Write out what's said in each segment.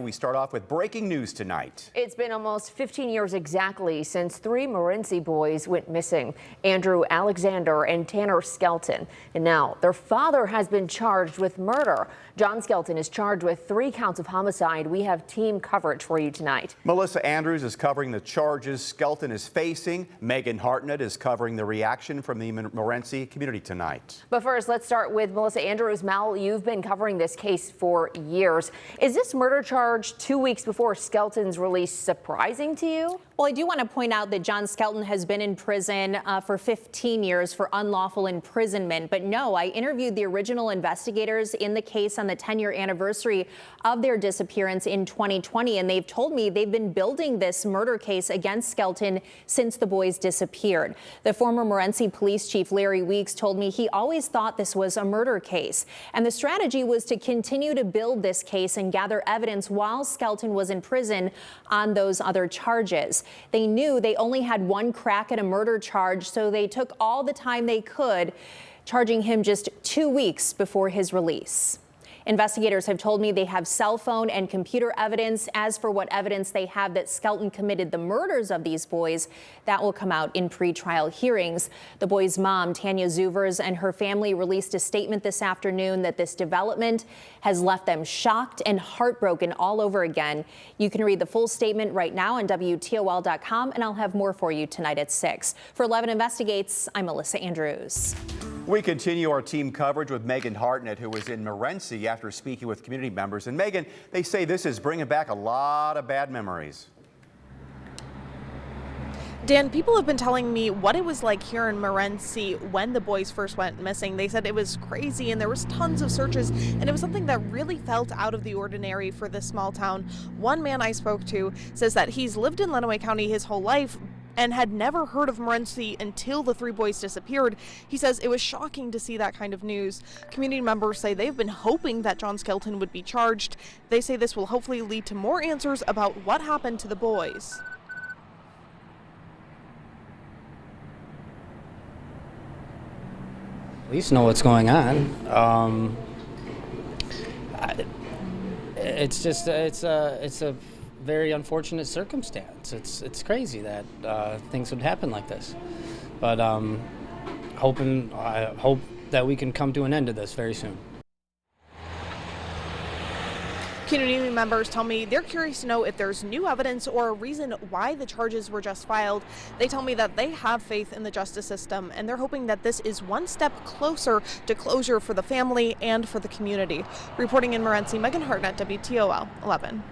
We start off with breaking news tonight. It's been almost 15 years exactly since three Morenci boys went missing, Andrew, Alexander, and Tanner Skelton. And now their father has been charged with murder. John Skelton is charged with 3 counts of homicide. We have team coverage for you tonight. Melissa Andrews is covering the charges Skelton is facing. Megan Hartnett is covering the reaction from the Morenci community tonight. But first, let's start with Melissa Andrews. Mel, you've been covering this case for years. Is this murder charge 2 weeks before Skelton's release surprising to you? Well, I do want to point out that John Skelton has been in prison for 15 years for unlawful imprisonment. But no, I interviewed the original investigators in the case on the 10-year anniversary of their disappearance in 2020. And they've told me they've been building this murder case against Skelton since the boys disappeared. The former Morenci police chief, Larry Weeks, told me he always thought this was a murder case. And the strategy was to continue to build this case and gather evidence while Skelton was in prison on those other charges. They knew they only had one crack at a murder charge, so they took all the time they could, charging him just 2 weeks before his release. Investigators have told me they have cell phone and computer evidence. As for what evidence they have that Skelton committed the murders of these boys, that will come out in pretrial hearings. The boys' mom, Tanya Zuvers, and her family released a statement this afternoon that this development has left them shocked and heartbroken all over again. You can read the full statement right now on WTOL.com, and I'll have more for you tonight at 6. For 11 Investigates, I'm Melissa Andrews. We continue our team coverage with Megan Hartnett, who was in Morenci after speaking with community members. And Megan, they say this is bringing back a lot of bad memories. Dan, people have been telling me what it was like here in Morenci when the boys first went missing. They said it was crazy and there was tons of searches, and it was something that really felt out of the ordinary for this small town. One man I spoke to says that he's lived in Lenawee County his whole life and had never heard of Morenci until the 3 boys disappeared. He says it was shocking to see that kind of news. Community members say they've been hoping that John Skelton would be charged. They say this will hopefully lead to more answers about what happened to the boys. At least know what's going on. It's a very unfortunate circumstance. It's crazy that things would happen like this, but I hope that we can come to an end to this very soon. Community members tell me they're curious to know if there's new evidence or a reason why the charges were just filed. They tell me that they have faith in the justice system, and they're hoping that this is one step closer to closure for the family and for the community. Reporting in Morenci, Megan Hartnett, WTOL 11.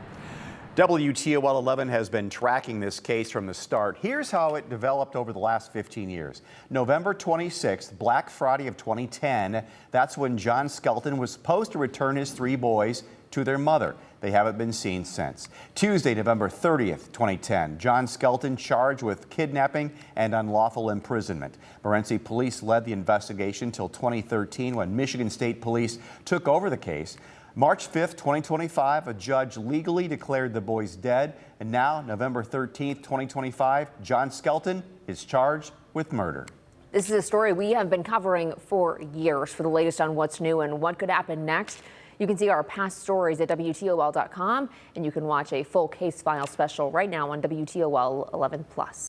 WTOL 11 has been tracking this case from the start. Here's how it developed over the last 15 years. November 26th, Black Friday of 2010, that's when John Skelton was supposed to return his 3 boys to their mother. They haven't been seen since. Tuesday, November 30th, 2010, John Skelton charged with kidnapping and unlawful imprisonment. Morenci police led the investigation till 2013 when Michigan State Police took over the case. March 5th, 2025, a judge legally declared the boys dead. And now, November 13th, 2025, John Skelton is charged with murder. This is a story we have been covering for years. For the latest on what's new and what could happen next, you can see our past stories at WTOL.com, and you can watch a full case file special right now on WTOL 11+.